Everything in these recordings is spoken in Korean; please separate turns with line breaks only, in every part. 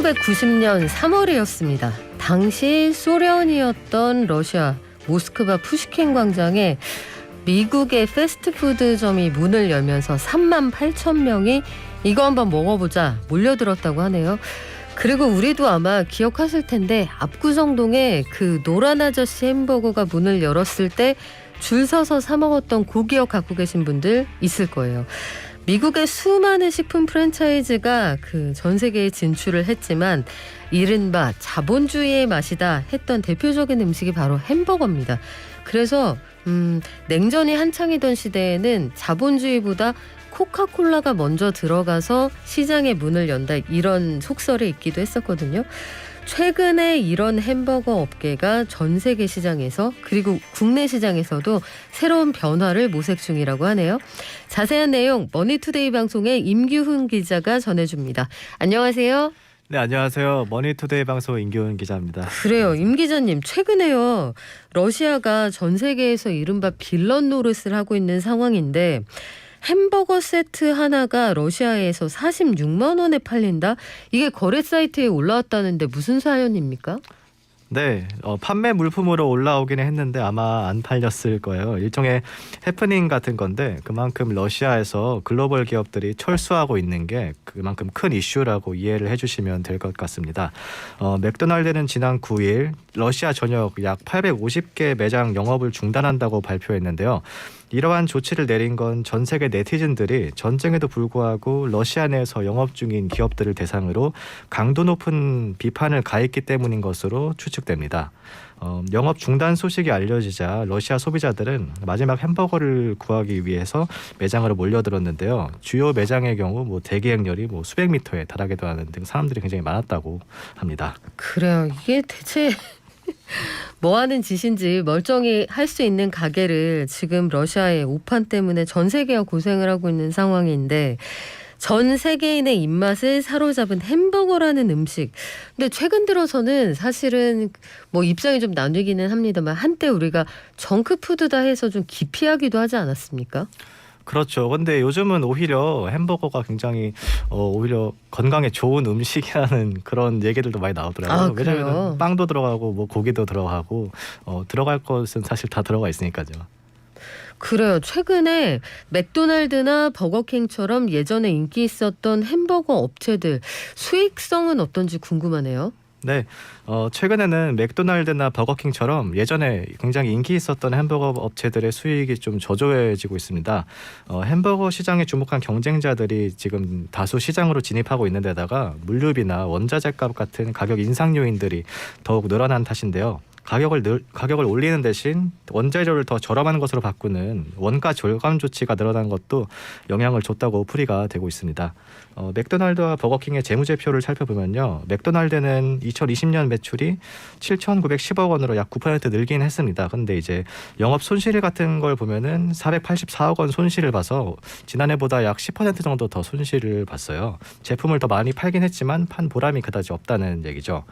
1990년 3월이었습니다. 당시 소련이었던 러시아 모스크바 푸시킨 광장에 미국의 패스트푸드점이 문을 열면서 3만 8천 명이 이거 한번 먹어보자 몰려들었다고 하네요. 그리고 우리도 아마 기억하실 텐데 압구정동에 그 노란 아저씨 햄버거가 문을 열었을 때 줄 서서 사 먹었던 그 기억 갖고 계신 분들 있을 거예요. 미국의 수많은 식품 프랜차이즈가 그 전 세계에 진출을 했지만 이른바 자본주의의 맛이다 했던 대표적인 음식이 바로 햄버거입니다. 그래서 냉전이 한창이던 시대에는 자본주의보다 코카콜라가 먼저 들어가서 시장의 문을 연다 이런 속설이 있기도 했었거든요. 최근에 이런 햄버거 업계가 전 세계 시장에서 그리고 국내 시장에서도 새로운 변화를 모색 중이라고 하네요. 자세한 내용 머니투데이 방송의 임규훈 기자가 전해줍니다. 안녕하세요.
네, 안녕하세요. 머니투데이 방송 임규훈 기자입니다.
그래요. 임 기자님, 최근에요. 러시아가 전 세계에서 이른바 빌런 노릇을 하고 있는 상황인데 햄버거 세트 하나가 러시아에서 46만 원에 팔린다? 이게 거래 사이트에 올라왔다는데 무슨 사연입니까?
네, 판매 물품으로 올라오기는 했는데 아마 안 팔렸을 거예요. 일종의 해프닝 같은 건데 그만큼 러시아에서 글로벌 기업들이 철수하고 있는 게 그만큼 큰 이슈라고 이해를 해주시면 될 것 같습니다. 맥도날드는 지난 9일 러시아 전역 약 850개 매장 영업을 중단한다고 발표했는데요. 이러한 조치를 내린 건 전 세계 네티즌들이 전쟁에도 불구하고 러시아 내에서 영업 중인 기업들을 대상으로 강도 높은 비판을 가했기 때문인 것으로 추측됩니다. 영업 중단 소식이 알려지자 러시아 소비자들은 마지막 햄버거를 구하기 위해서 매장으로 몰려들었는데요. 주요 매장의 경우 대기 행렬이 수백 미터에 달하기도 하는 등 사람들이 굉장히 많았다고 합니다.
그래요. 이게 대체 뭐 하는 짓인지 멀쩡히 할 수 있는 가게를 지금 러시아의 오판 때문에 전 세계가 고생을 하고 있는 상황인데 전 세계인의 입맛을 사로잡은 햄버거라는 음식. 근데 최근 들어서는 사실은 입장이 좀 나뉘기는 합니다만 한때 우리가 정크푸드다 해서 좀 기피하기도 하지 않았습니까?
그렇죠. 근데 요즘은 오히려 햄버거가 굉장히 오히려 건강에 좋은 음식이라는 그런 얘기들도 많이 나오더라고요. 왜냐하면 빵도 들어가고 고기도 들어가고 들어갈 것은 사실 다 들어가 있으니까요.
그래요. 최근에 맥도날드나 버거킹처럼 예전에 인기 있었던 햄버거 업체들 수익성은 어떤지 궁금하네요.
네, 최근에는 맥도날드나 버거킹처럼 예전에 굉장히 인기 있었던 햄버거 업체들의 수익이 좀 저조해지고 있습니다. 햄버거 시장에 주목한 경쟁자들이 지금 다수 시장으로 진입하고 있는 데다가 물류비나 원자재값 같은 가격 인상 요인들이 더욱 늘어난 탓인데요. 가격을 올리는 대신 원재료를 더 저렴한 것으로 바꾸는 원가 절감 조치가 늘어난 것도 영향을 줬다고 풀이가 되고 있습니다. 맥도날드와 버거킹의 재무제표를 살펴보면요. 맥도날드는 2020년 매출이 7,910억 원으로 약 9% 늘긴 했습니다. 근데 이제 영업 손실 같은 걸 보면은 484억 원 손실을 봐서 지난해보다 약 10% 정도 더 손실을 봤어요. 제품을 더 많이 팔긴 했지만 판 보람이 그다지 없다는 얘기죠.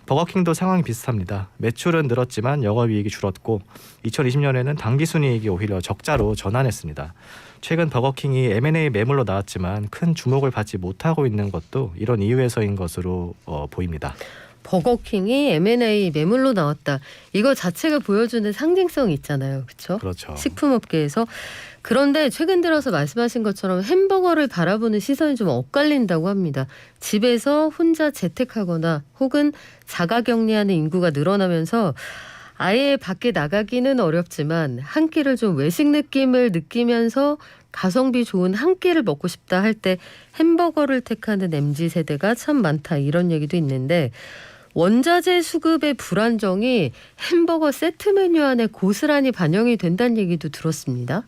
버거킹도 상황이 비슷합니다. 매출은 늘었지만 영업이익이 줄었고 2020년에는 당기순이익이 오히려 적자로 전환했습니다. 최근 버거킹이 M&A 매물로 나왔지만 큰 주목을 받지 못하고 있는 것도 이런 이유에서인 것으로 보입니다.
버거킹이 M&A 매물로 나왔다. 이거 자체가 보여주는 상징성이 있잖아요. 그렇죠?
그렇죠.
식품업계에서. 그런데 최근 들어서 말씀하신 것처럼 햄버거를 바라보는 시선이 좀 엇갈린다고 합니다. 집에서 혼자 재택하거나 혹은 자가격리하는 인구가 늘어나면서 아예 밖에 나가기는 어렵지만 한 끼를 좀 외식 느낌을 느끼면서 가성비 좋은 한 끼를 먹고 싶다 할 때 햄버거를 택하는 MZ세대가 참 많다 이런 얘기도 있는데 원자재 수급의 불안정이 햄버거 세트 메뉴 안에 고스란히 반영이 된다는 얘기도 들었습니다.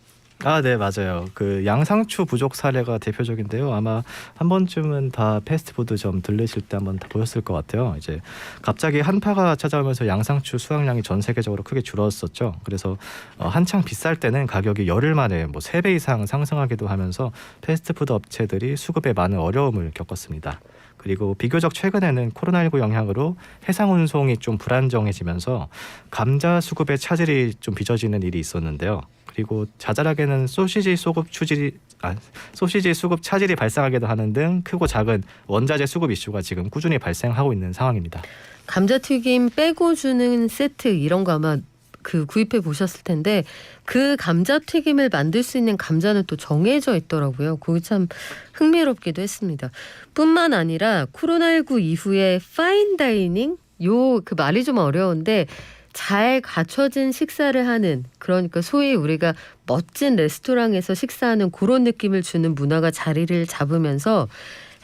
네, 맞아요. 그 양상추 부족 사례가 대표적인데요. 아마 한 번쯤은 다 패스트푸드점 들르실 때 한번 다 보셨을 것 같아요. 이제 갑자기 한파가 찾아오면서 양상추 수확량이 전 세계적으로 크게 줄었었죠. 그래서 한창 비쌀 때는 가격이 열흘 만에 3배 이상 상승하기도 하면서 패스트푸드 업체들이 수급에 많은 어려움을 겪었습니다. 그리고 비교적 최근에는 코로나19 영향으로 해상 운송이 좀 불안정해지면서 감자 수급에 차질이 좀 빚어지는 일이 있었는데요. 그리고 자잘하게는 소시지 수급 소시지 수급 차질이 발생하기도 하는 등 크고 작은 원자재 수급 이슈가 지금 꾸준히 발생하고 있는 상황입니다.
감자튀김 빼고 주는 세트 이런 거 아마 그 구입해 보셨을 텐데 그 감자튀김을 만들 수 있는 감자는 또 정해져 있더라고요. 그게 참 흥미롭기도 했습니다. 뿐만 아니라 코로나19 이후에 파인다이닝 요 그 말이 좀 어려운데 잘 갖춰진 식사를 하는 그러니까 소위 우리가 멋진 레스토랑에서 식사하는 그런 느낌을 주는 문화가 자리를 잡으면서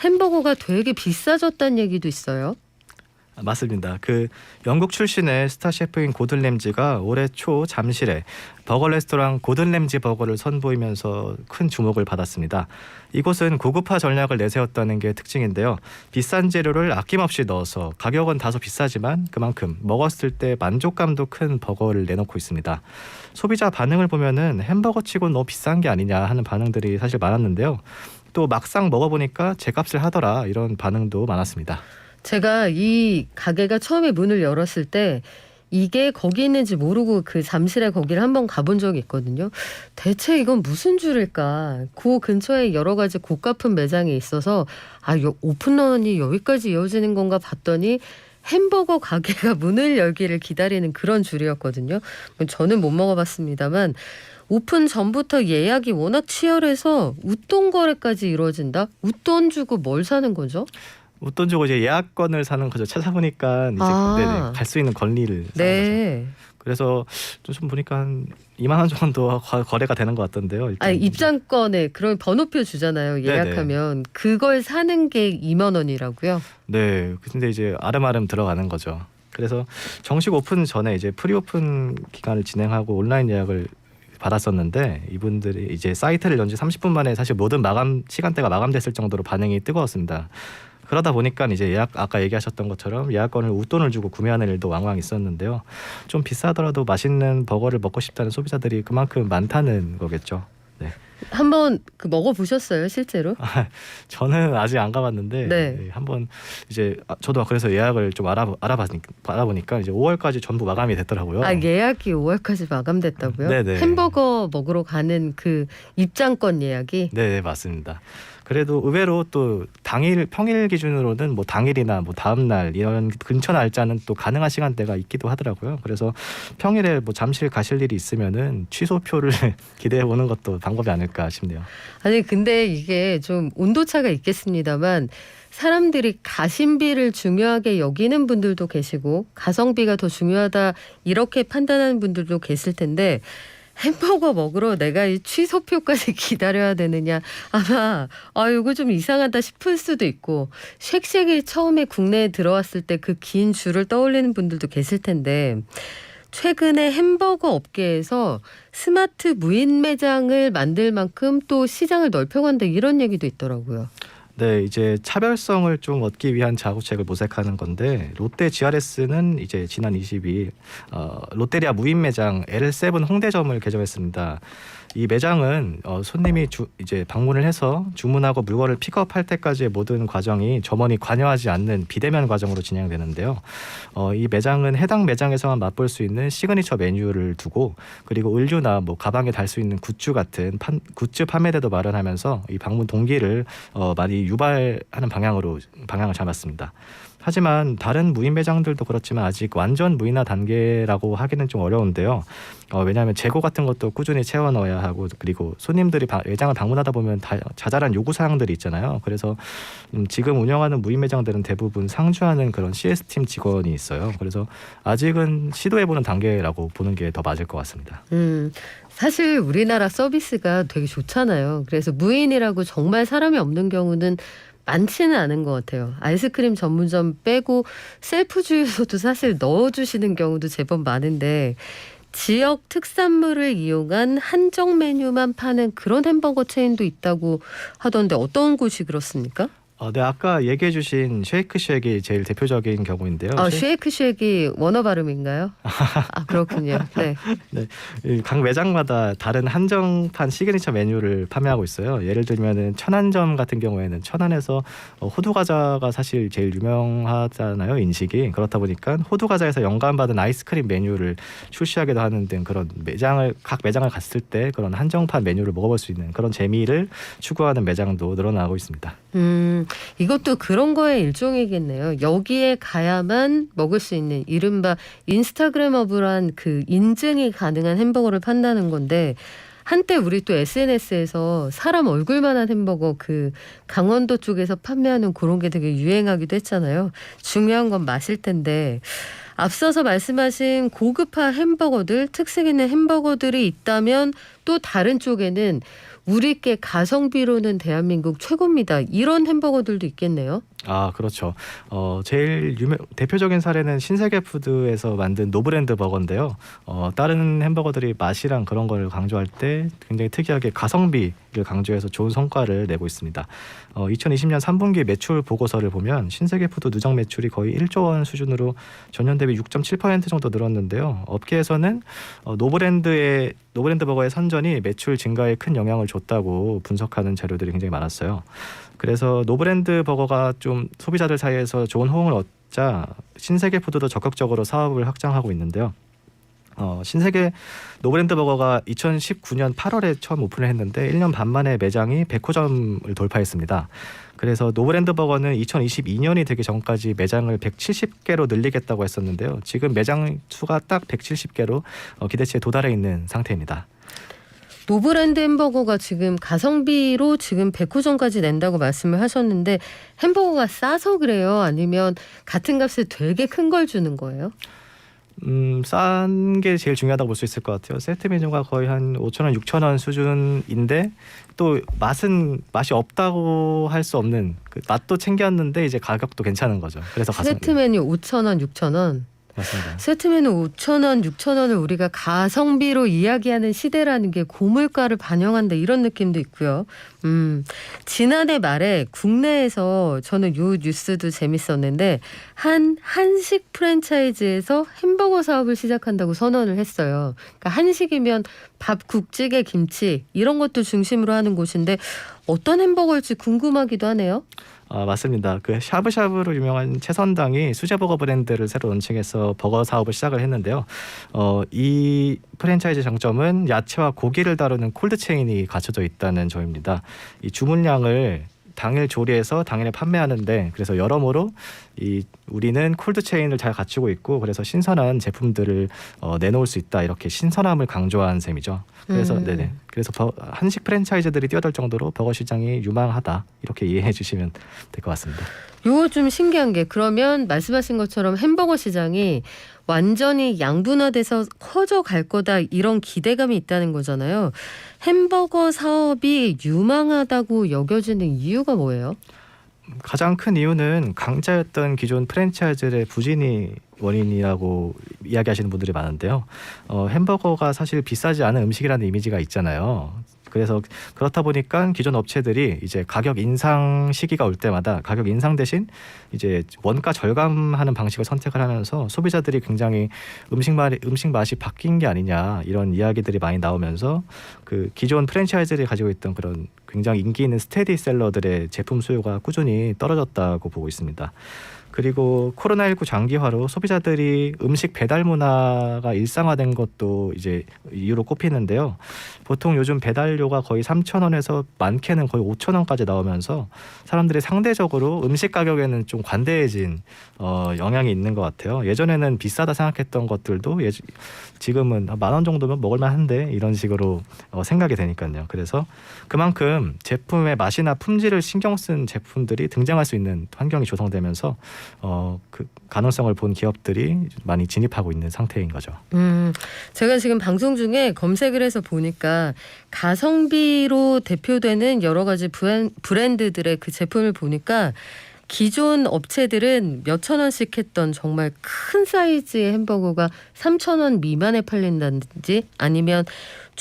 햄버거가 되게 비싸졌다는 얘기도 있어요.
맞습니다. 그 영국 출신의 스타 셰프인 고든 램지가 올해 초 잠실에 버거 레스토랑 고든 램지 버거를 선보이면서 큰 주목을 받았습니다. 이곳은 고급화 전략을 내세웠다는 게 특징인데요. 비싼 재료를 아낌없이 넣어서 가격은 다소 비싸지만 그만큼 먹었을 때 만족감도 큰 버거를 내놓고 있습니다. 소비자 반응을 보면은 햄버거 치고 너무 비싼 게 아니냐 하는 반응들이 사실 많았는데요. 또 막상 먹어보니까 제값을 하더라 이런 반응도 많았습니다.
제가 이 가게가 처음에 문을 열었을 때 이게 거기 있는지 모르고 그 잠실에 거기를 한번 가본 적이 있거든요. 대체 이건 무슨 줄일까? 그 근처에 여러 가지 고가품 매장이 있어서 오픈런이 여기까지 이어지는 건가 봤더니 햄버거 가게가 문을 열기를 기다리는 그런 줄이었거든요. 저는 못 먹어봤습니다만 오픈 전부터 예약이 워낙 치열해서 웃돈 거래까지 이루어진다? 웃돈 주고 뭘 사는 거죠?
웃돈 주고 이제 예약권을 사는 거죠. 찾아보니까 이제 갈 수 있는 권리를 사는 거죠. 그래서 좀 보니까 한 2만 원 정도 거래가 되는 것 같던데요.
입장권에 그런 번호표 주잖아요. 예약하면 네네. 그걸 사는 게 2만 원이라고요?
네. 근데 이제 아름아름 들어가는 거죠. 그래서 정식 오픈 전에 이제 프리오픈 기간을 진행하고 온라인 예약을 받았었는데 이분들이 이제 사이트를 연 지 30분 만에 사실 모든 마감 시간대가 마감됐을 정도로 반응이 뜨거웠습니다. 그러다 보니까 이제 아까 얘기하셨던 것처럼 예약권을 웃돈을 주고 구매하는 일도 왕왕 있었는데요. 좀 비싸더라도 맛있는 버거를 먹고 싶다는 소비자들이 그만큼 많다는 거겠죠. 네.
한번 먹어보셨어요, 실제로?
저는 아직 안 가봤는데
네.
한번 이제 저도 그래서 예약을 좀 알아보니까 이제 5월까지 전부 마감이 됐더라고요.
예약이 5월까지 마감됐다고요?
네네.
햄버거 먹으러 가는 그 입장권 예약이?
네, 맞습니다. 그래도 의외로 또 평일 기준으로는 뭐 당일이나 뭐 다음 날 이런 근처 날짜는 또 가능한 시간대가 있기도 하더라고요. 그래서 평일에 뭐 잠실 가실 일이 있으면은 취소표를 기대해 보는 것도 방법이 아닐까 싶네요.
아니 근데 이게 좀 온도차가 있겠습니다만 사람들이 가심비를 중요하게 여기는 분들도 계시고 가성비가 더 중요하다 이렇게 판단하는 분들도 계실 텐데 햄버거 먹으러 내가 이 취소표까지 기다려야 되느냐 아마 이거 좀 이상하다 싶을 수도 있고 쉑쉑이 처음에 국내에 들어왔을 때 그 긴 줄을 떠올리는 분들도 계실 텐데 최근에 햄버거 업계에서 스마트 무인 매장을 만들 만큼 또 시장을 넓혀간다 이런 얘기도 있더라고요.
네, 이제 차별성을 좀 얻기 위한 자구책을 모색하는 건데 롯데 GRS는 이제 지난 22일 롯데리아 무인 매장 L7 홍대점을 개점했습니다. 이 매장은 손님이 이제 방문을 해서 주문하고 물건을 픽업할 때까지의 모든 과정이 점원이 관여하지 않는 비대면 과정으로 진행되는데요. 이 매장은 해당 매장에서만 맛볼 수 있는 시그니처 메뉴를 두고 그리고 의류나 뭐 가방에 달 수 있는 굿즈 같은 굿즈 판매대도 마련하면서 이 방문 동기를 많이 유발하는 방향을 잡았습니다. 하지만 다른 무인 매장들도 그렇지만 아직 완전 무인화 단계라고 하기는 좀 어려운데요. 왜냐하면 재고 같은 것도 꾸준히 채워 넣어야 하고 그리고 손님들이 매장을 방문하다 보면 자잘한 요구 사항들이 있잖아요. 그래서 지금 운영하는 무인 매장들은 대부분 상주하는 그런 CS팀 직원이 있어요. 그래서 아직은 시도해보는 단계라고 보는 게 더 맞을 것 같습니다.
사실 우리나라 서비스가 되게 좋잖아요. 그래서 무인이라고 정말 사람이 없는 경우는 많지는 않은 것 같아요. 아이스크림 전문점 빼고 셀프 주유소도 사실 넣어주시는 경우도 제법 많은데 지역 특산물을 이용한 한정 메뉴만 파는 그런 햄버거 체인도 있다고 하던데 어떤 곳이 그렇습니까?
네, 아까 얘기해주신 쉐이크쉑이 제일 대표적인 경우인데요.
쉐이크쉑이 원어 발음인가요? 그렇군요. 네.
네, 각 매장마다 다른 한정판 시그니처 메뉴를 판매하고 있어요. 예를 들면은 천안점 같은 경우에는 천안에서 호두 과자가 사실 제일 유명하잖아요, 인식이. 그렇다 보니까 호두 과자에서 영감받은 아이스크림 메뉴를 출시하기도 하는 등 그런 각 매장을 갔을 때 그런 한정판 메뉴를 먹어볼 수 있는 그런 재미를 추구하는 매장도 늘어나고 있습니다.
이것도 그런 거의 일종이겠네요. 여기에 가야만 먹을 수 있는 이른바 인스타그래머블한 그 인증이 가능한 햄버거를 판다는 건데, 한때 우리 또 SNS에서 사람 얼굴만한 햄버거 그 강원도 쪽에서 판매하는 그런 게 되게 유행하기도 했잖아요. 중요한 건 맛일 텐데, 앞서서 말씀하신 고급화 햄버거들, 특색 있는 햄버거들이 있다면 또 다른 쪽에는 우리께 가성비로는 대한민국 최고입니다, 이런 햄버거들도 있겠네요.
그렇죠. 제일 대표적인 사례는 신세계푸드에서 만든 노브랜드 버거인데요. 다른 햄버거들이 맛이랑 그런 걸 강조할 때 굉장히 특이하게 가성비를 강조해서 좋은 성과를 내고 있습니다. 2020년 3분기 매출 보고서를 보면 신세계푸드 누적 매출이 거의 1조 원 수준으로 전년 대비 6.7% 정도 늘었는데요. 업계에서는 노브랜드 버거의 선전이 매출 증가에 큰 영향을 줬다고 분석하는 자료들이 굉장히 많았어요. 그래서 노브랜드 버거가 좀 소비자들 사이에서 좋은 호응을 얻자 신세계푸드도 적극적으로 사업을 확장하고 있는데요. 신세계 노브랜드 버거가 2019년 8월에 처음 오픈을 했는데 1년 반 만에 매장이 100호점을 돌파했습니다. 그래서 노브랜드 버거는 2022년이 되기 전까지 매장을 170개로 늘리겠다고 했었는데요. 지금 매장 수가 딱 170개로 기대치에 도달해 있는 상태입니다.
노브랜드 햄버거가 지금 가성비로 지금 100호점까지 낸다고 말씀을 하셨는데, 햄버거가 싸서 그래요? 아니면 같은 값에 되게 큰 걸 주는 거예요?
싼 게 제일 중요하다고 볼 수 있을 것 같아요. 세트 메뉴가 거의 한 5,000원, 6,000원 수준인데 또 맛이 없다고 할 수 없는 그 맛도 챙겼는데 이제 가격도 괜찮은 거죠. 그래서
세트 메뉴 5,000원, 6,000원.
맞습니다.
세트 메뉴 5,000원, 6,000원을 우리가 가성비로 이야기하는 시대라는 게 고물가를 반영한다, 이런 느낌도 있고요. 지난해 말에 국내에서 저는 요 뉴스도 재밌었는데, 한식 프랜차이즈에서 햄버거 사업을 시작한다고 선언을 했어요. 그러니까 한식이면 밥, 국찌개, 김치 이런 것도 중심으로 하는 곳인데 어떤 햄버거일지 궁금하기도 하네요.
맞습니다. 그 샤브샤브로 유명한 채선당이 수제버거 브랜드를 새로 론칭해서 버거 사업을 시작을 했는데요. 이 프랜차이즈 장점은 야채와 고기를 다루는 콜드체인이 갖춰져 있다는 점입니다. 이 주문량을 당일 조리해서 당일에 판매하는데, 그래서 여러모로 우리는 콜드체인을 잘 갖추고 있고 그래서 신선한 제품들을 내놓을 수 있다, 이렇게 신선함을 강조한 셈이죠. 그래서 그래서 한식 프랜차이즈들이 뛰어들 정도로 버거 시장이 유망하다, 이렇게 이해해 주시면 될 것 같습니다.
요거 좀 신기한 게, 그러면 말씀하신 것처럼 햄버거 시장이 완전히 양분화돼서 커져갈 거다, 이런 기대감이 있다는 거잖아요. 햄버거 사업이 유망하다고 여겨지는 이유가 뭐예요?
가장 큰 이유는 강자였던 기존 프랜차이즈의 부진이 원인이라고 이야기하시는 분들이 많은데요. 햄버거가 사실 비싸지 않은 음식이라는 이미지가 있잖아요. 그래서 그렇다 보니까 기존 업체들이 이제 가격 인상 시기가 올 때마다 가격 인상 대신 이제 원가 절감하는 방식을 선택을 하면서 소비자들이 굉장히 음식 맛이 바뀐 게 아니냐, 이런 이야기들이 많이 나오면서 그 기존 프랜차이즈들이 가지고 있던 그런 굉장히 인기 있는 스테디셀러들의 제품 수요가 꾸준히 떨어졌다고 보고 있습니다. 그리고 코로나19 장기화로 소비자들이 음식 배달 문화가 일상화된 것도 이제 이유로 꼽히는데요. 보통 요즘 배달료가 거의 3,000원에서 많게는 거의 5,000원까지 나오면서 사람들이 상대적으로 음식 가격에는 좀 관대해진 영향이 있는 것 같아요. 예전에는 비싸다 생각했던 것들도 지금은 10,000원 정도면 먹을만한데, 이런 식으로 생각이 되니까요. 그래서 그만큼 제품의 맛이나 품질을 신경 쓴 제품들이 등장할 수 있는 환경이 조성되면서 그 가능성을 본 기업들이 많이 진입하고 있는 상태인 거죠.
제가 지금 방송 중에 검색을 해서 보니까 가성비로 대표되는 여러 가지 브랜드들의 그 제품을 보니까 기존 업체들은 몇천 원씩 했던 정말 큰 사이즈의 햄버거가 3,000원 미만에 팔린다든지, 아니면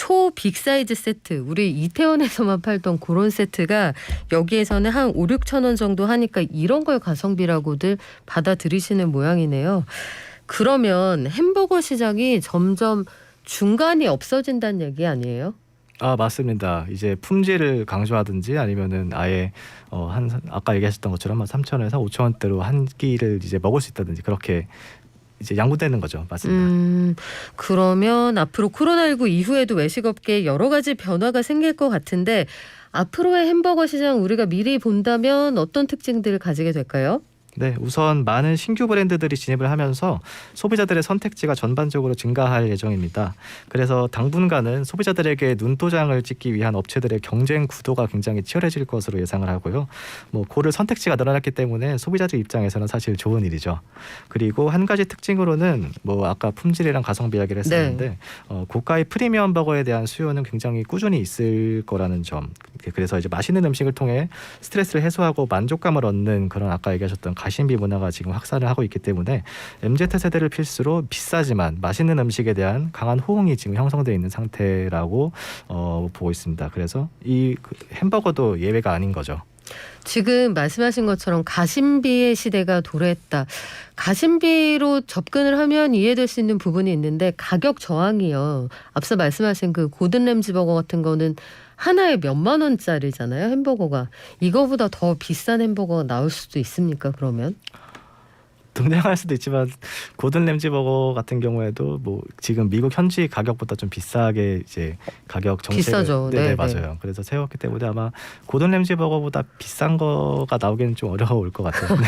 초 빅사이즈 세트, 우리 이태원에서만 팔던 그런 세트가 여기에서는 한 5, 6천 원 정도 하니까 이런 걸 가성비라고들 받아들이시는 모양이네요. 그러면 햄버거 시장이 점점 중간이 없어진다는 얘기 아니에요?
아, 맞습니다. 이제 품질을 강조하든지 아니면은 아예 아까 얘기하셨던 것처럼 3,000원에서 5,000원대로 한 끼를 이제 먹을 수 있다든지 그렇게 이제 양분되는 거죠. 맞습니다.
그러면 앞으로 코로나19 이후에도 외식업계에 여러 가지 변화가 생길 것 같은데 앞으로의 햄버거 시장 우리가 미리 본다면 어떤 특징들을 가지게 될까요?
네, 우선 많은 신규 브랜드들이 진입을 하면서 소비자들의 선택지가 전반적으로 증가할 예정입니다. 그래서 당분간은 소비자들에게 눈도장을 찍기 위한 업체들의 경쟁 구도가 굉장히 치열해질 것으로 예상을 하고요. 고를 선택지가 늘어났기 때문에 소비자들 입장에서는 사실 좋은 일이죠. 그리고 한 가지 특징으로는 아까 품질이랑 가성비 이야기를 했었는데 고가의 프리미엄 버거에 대한 수요는 굉장히 꾸준히 있을 거라는 점. 그래서 이제 맛있는 음식을 통해 스트레스를 해소하고 만족감을 얻는 그런 아까 얘기하셨던 가심비 문화가 지금 확산을 하고 있기 때문에 MZ세대를 필수로 비싸지만 맛있는 음식에 대한 강한 호응이 지금 형성되어 있는 상태라고 보고 있습니다. 그래서 이 햄버거도 예외가 아닌 거죠.
지금 말씀하신 것처럼 가심비의 시대가 도래했다. 가심비로 접근을 하면 이해될 수 있는 부분이 있는데 가격 저항이요. 앞서 말씀하신 그 고든 램지 버거 같은 거는 하나에 몇만 원짜리잖아요. 햄버거가. 이거보다 더 비싼 햄버거가 나올 수도 있습니까? 그러면?
등장할 수도 있지만 고든 램지 버거 같은 경우에도 지금 미국 현지 가격보다 좀 비싸게 이제 가격 정책을
비싸죠.
네,
네,
맞아요. 그래서 세웠기 때문에 아마 고든 램지 버거보다 비싼 거가 나오기는 좀 어려울 것 같아요.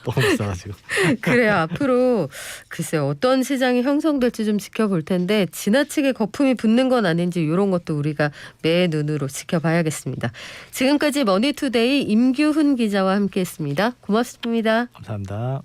너무 비싸가지고.
그래요. 앞으로 글쎄요. 어떤 시장이 형성될지 좀 지켜볼 텐데 지나치게 거품이 붙는 건 아닌지 이런 것도 우리가 매 눈으로 지켜봐야겠습니다. 지금까지 머니투데이 임규훈 기자와 함께했습니다. 고맙습니다.
감사합니다.